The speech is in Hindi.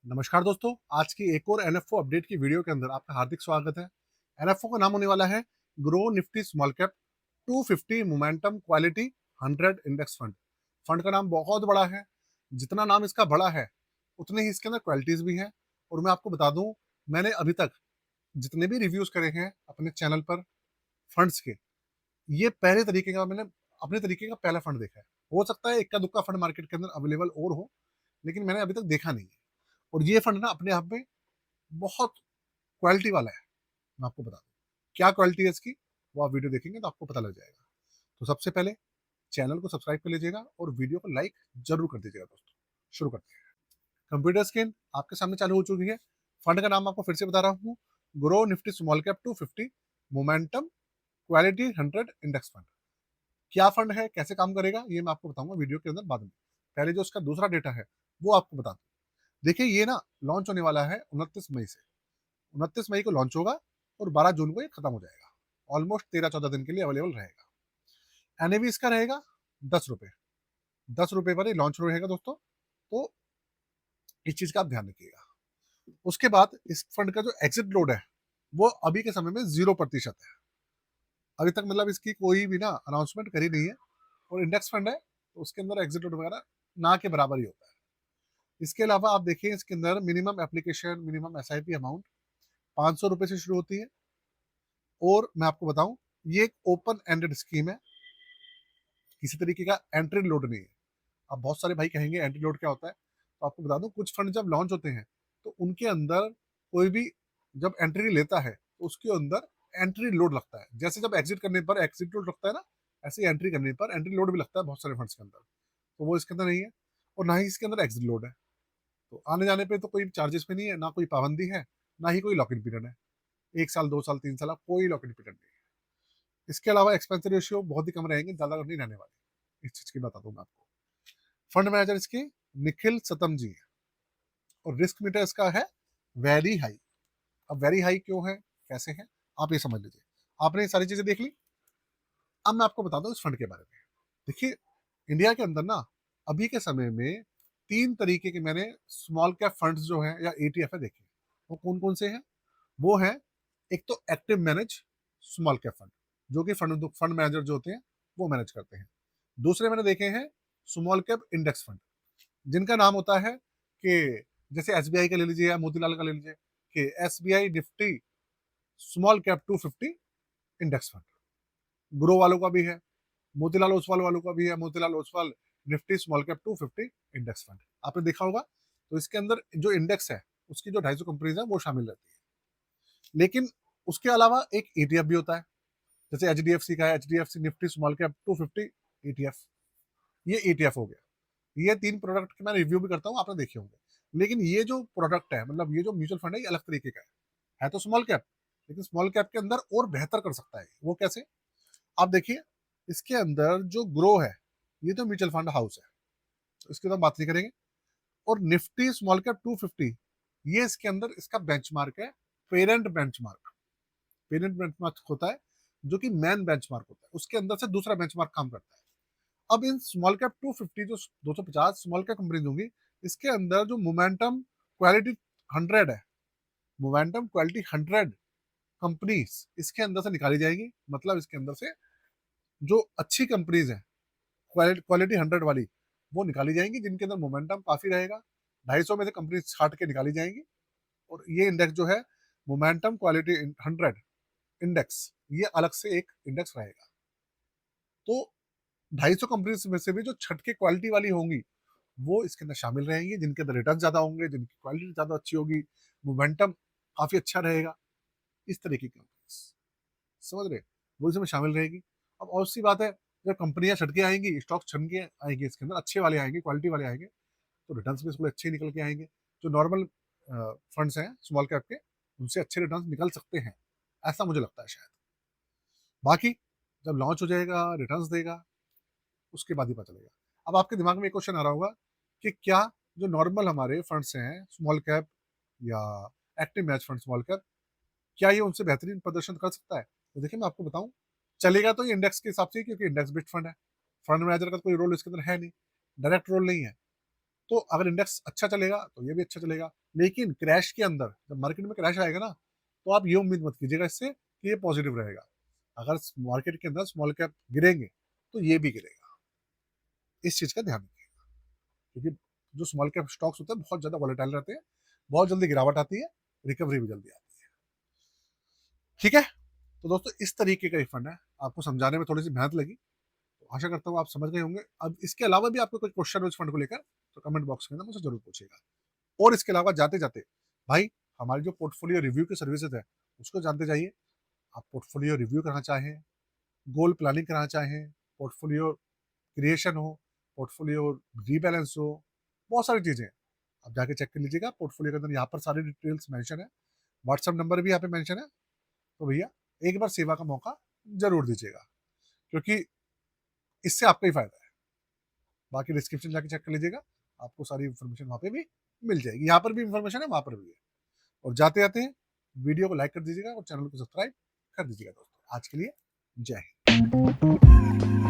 नमस्कार दोस्तों, आज की एक और एनएफओ अपडेट की वीडियो के अंदर आपका हार्दिक स्वागत है। एनएफओ का नाम होने वाला है grow Nifty small cap 250 momentum quality 100 index fund. Fund का नाम बहुत बड़ा है। जितना नाम इसका बड़ा है उतने ही इसके अंदर क्वालिटीज भी हैं। और मैं आपको बता दूं, मैंने अभी तक जितने भी रिव्यूज करे हैं अपने चैनल पर फंड्स के, ये पहले तरीके का मैंने अपने तरीके का पहला फंड देखा है। हो सकता है इक्का दुक्का फंड मार्केट के अंदर अवेलेबल और हो, लेकिन मैंने अभी तक देखा नहीं है। और ये फंड ना अपने आप में बहुत क्वालिटी वाला है। मैं आपको बता दूं क्या क्वालिटी है इसकी, वो आप वीडियो देखेंगे तो आपको पता लग जाएगा। तो सबसे पहले चैनल को सब्सक्राइब कर लीजिएगा और वीडियो को लाइक जरूर कर दीजिएगा दोस्तों। शुरू करते हैं। कंप्यूटर स्क्रीन आपके सामने चालू हो चुकी है। फंड का नाम आपको फिर से बता रहा हूँ, grow Nifty small cap 250 momentum quality 100 index fund. क्या फंड है, कैसे काम करेगा, ये मैं आपको बताऊंगा वीडियो के अंदर बाद में। पहले जो उसका दूसरा डेटा है वो आपको बता दूं। देखिए, ये ना लॉन्च होने वाला है 29 मई से। 29 मई को लॉन्च होगा और 12 जून को ये खत्म हो जाएगा। ऑलमोस्ट 13-14 दिन के लिए अवेलेबल रहेगा। एनएवी इसका रहेगा 10 रुपये। 10 रुपये पर ये लॉन्च रहेगा दोस्तों। तो इस चीज का आप ध्यान रखिएगा। उसके बाद इस फंड का जो एग्जिट लोड है वो अभी के समय में 0% है। अभी तक मतलब इसकी कोई भी ना अनाउंसमेंट करी नहीं है। और इंडेक्स फंड है तो उसके अंदर एग्जिट लोड वगैरह ना के बराबर ही होता है। इसके अलावा आप देखिए, इसके अंदर minimum application, minimum SIP amount 500 रुपये से शुरू होती है। और मैं आपको बताऊं, ये एक ओपन एंडेड स्कीम है, किसी तरीके का एंट्री लोड नहीं है। अब बहुत सारे भाई कहेंगे एंट्री लोड क्या होता है, तो आपको बता दूं, कुछ फंड जब लॉन्च होते हैं तो उनके अंदर कोई भी जब एंट्री लेता है तो उसके अंदर एंट्री लोड लगता है। जैसे जब एग्जिट करने पर एग्जिट लोड लगता है ना, ऐसे ही एंट्री करने पर एंट्री लोड भी लगता है बहुत सारे फंड्स के अंदर। तो वो इसके अंदर नहीं है। और ना ही इसके अंदर एग्जिट लोड है। तो आने जाने पे तो कोई चार्जेस पे नहीं है, ना कोई पाबंदी है, ना ही कोई लॉक इन पीरियड है। 1 साल, 2 साल, 3 साल कोई लॉक इन पीरियड नहीं है। इसके अलावा एक्सपेंस रेशियो बहुत ही कम रहेंगे, ज्यादा नहीं रहने वाले। इस चीज की बता दूं मैं आपको। फंड मैनेजर इसके निखिल सतम जी है। और रिस्क मीटर इसका है वेरी हाई। अब वेरी हाई क्यों है, कैसे है, आप ये समझ लीजिए। आपने ये सारी चीजें देख ली। अब मैं आपको बता दूं इस फंड के बारे में। देखिए, इंडिया के अंदर ना अभी के समय में 3 तरीके के मैंने स्मॉल कैप फंड्स जो है या एटीएफ है देखे। वो कौन कौन से हैं? वो है, एक तो active manage small cap fund, जो कि फंड फंड मैनेजर जो होते हैं वो मैनेज करते हैं। दूसरे मैंने देखे हैं स्मॉल कैप इंडेक्स फंड, जिनका नाम होता है कि जैसे एसबीआई का ले लीजिए या मोतीलाल का ले लीजिए, कि SBI Nifty small cap 250 index fund. Grow वालों का भी है, मोतीलाल ओसवाल वालों का भी है, Motilal Oswal Nifty small cap 250 index fund. आपने देखा होगा। तो इसके अंदर जो इंडेक्स है उसकी जो 250 कंपनीज है वो शामिल रहती है। लेकिन उसके अलावा एक ईटीएफ भी होता है। जैसे एचडीएफसी का है, HDFC Nifty small cap 250 ETF. ये ईटीएफ हो गया। ये 3 प्रोडक्ट के मैं रिव्यू भी करता हूँ, आपने देखे होंगे। लेकिन ये जो प्रोडक्ट है, मतलब ये जो म्यूचुअल फंड है, ये अलग तरीके का है तो स्मॉल कैप, लेकिन स्मॉल कैप के अंदर और बेहतर कर सकता है। वो कैसे? आप देखिए, इसके अंदर जो ग्रो है, ये तो म्यूचुअल फंड हाउस है, तो इसकी तो हम बात नहीं करेंगे। और निफ्टी स्मॉल कैप 250, ये इसके अंदर इसका बेंचमार्क है, पेरेंट बेंचमार्क। पेरेंट बेंचमार्क होता है जो कि मैन बेंचमार्क होता है, उसके अंदर से दूसरा बेंचमार्क काम करता है। अब इन स्मॉल कैप 250 जो 250 स्मॉल कैप कंपनीज होंगी, इसके अंदर जो मोमेंटम क्वालिटी 100 है, मोमेंटम क्वालिटी 100 कंपनीज इसके अंदर से निकाली जाएगी। मतलब इसके अंदर से जो अच्छी कंपनीज है, क्वालिटी 100 वाली, वो निकाली जाएंगी, जिनके अंदर मोमेंटम काफी रहेगा। 250 में से कंपनी छाट के निकाली जाएंगी। और ये इंडेक्स जो है, मोमेंटम क्वालिटी 100 इंडेक्स, ये अलग से एक इंडेक्स रहेगा। तो 250 कंपनीज में से भी जो छठ के क्वालिटी वाली होंगी वो इसके अंदर शामिल रहेंगी, जिनके अंदर रिटर्न ज्यादा होंगे, जिनकी क्वालिटी ज्यादा अच्छी होगी, मोमेंटम काफी अच्छा रहेगा। इस तरीके की कंपनीज, समझ रहे, वो इसमें शामिल रहेगी। अब और सी बात है, जब कंपनियां छटके आएंगी, स्टॉक छन के आएंगे, इसके अंदर अच्छे वाले आएंगे, क्वालिटी वाले आएंगे, तो रिटर्न भी इसको अच्छे निकल के आएंगे। जो नॉर्मल फंड्स हैं स्मॉल कैप के, उनसे अच्छे रिटर्न निकल सकते हैं, ऐसा मुझे लगता है शायद। बाकी जब लॉन्च हो जाएगा, रिटर्न देगा, उसके बाद ही पता चलेगा। अब आपके दिमाग में एक क्वेश्चन आ रहा होगा कि क्या जो नॉर्मल हमारे फंड्स हैं स्मॉल कैप या active match fund small cap, क्या ये उनसे बेहतरीन प्रदर्शन कर सकता है? तो देखिए, मैं आपको बताऊं, चलेगा तो ये इंडेक्स के हिसाब से ही, क्योंकि इंडेक्स बेस्ड फंड है। फंड मैनेजर का तो कोई रोल इसके अंदर है नहीं, डायरेक्ट रोल नहीं है। तो अगर इंडेक्स अच्छा चलेगा तो ये भी अच्छा चलेगा। लेकिन क्रैश के अंदर जब मार्केट में क्रैश आएगा ना, तो आप ये उम्मीद मत कीजिएगा इससे कि ये पॉजिटिव रहेगा। अगर मार्केट के अंदर स्मॉल कैप गिरेंगे तो ये भी गिरेगा। इस चीज का ध्यान रखिएगा, क्योंकि जो स्मॉल कैप स्टॉक्स होते हैं बहुत ज्यादा वॉलेटाइल रहते हैं, बहुत जल्दी गिरावट आती है, रिकवरी भी जल्दी आती है। ठीक है, तो दोस्तों इस तरीके का फंड है, आपको समझाने में थोड़ी सी मेहनत लगी, तो आशा करता हूँ आप समझ गए होंगे। अब इसके अलावा भी आपको कोई क्वेश्चन हो इस फंड को लेकर तो कमेंट बॉक्स में ना मुझे जरूर पूछेगा। और इसके अलावा जाते जाते भाई, हमारी जो पोर्टफोलियो रिव्यू की सर्विसेज है उसको जानते जाइए। आप पोर्टफोलियो रिव्यू करना चाहें, गोल प्लानिंग करना चाहें, पोर्टफोलियो क्रिएशन हो, पोर्टफोलियो रीबैलेंस हो, बहुत सारी चीजें आप जाके चेक कर लीजिएगा। पोर्टफोलियो के अंदर यहाँ पर सारी डिटेल्स मेंशन है, व्हाट्सएप नंबर भी यहाँ पे मेंशन है। तो भैया एक बार सेवा का मौका जरूर दीजिएगा, क्योंकि इससे आपका ही फायदा है। बाकी डिस्क्रिप्शन जाके चेक कर लीजिएगा, आपको सारी इन्फॉर्मेशन वहाँ पे भी मिल जाएगी। यहाँ पर भी इन्फॉर्मेशन है, वहाँ पर भी है। और जाते जाते वीडियो को लाइक कर दीजिएगा और चैनल को सब्सक्राइब कर दीजिएगा। दोस्तों आज के लिए जय हिंद।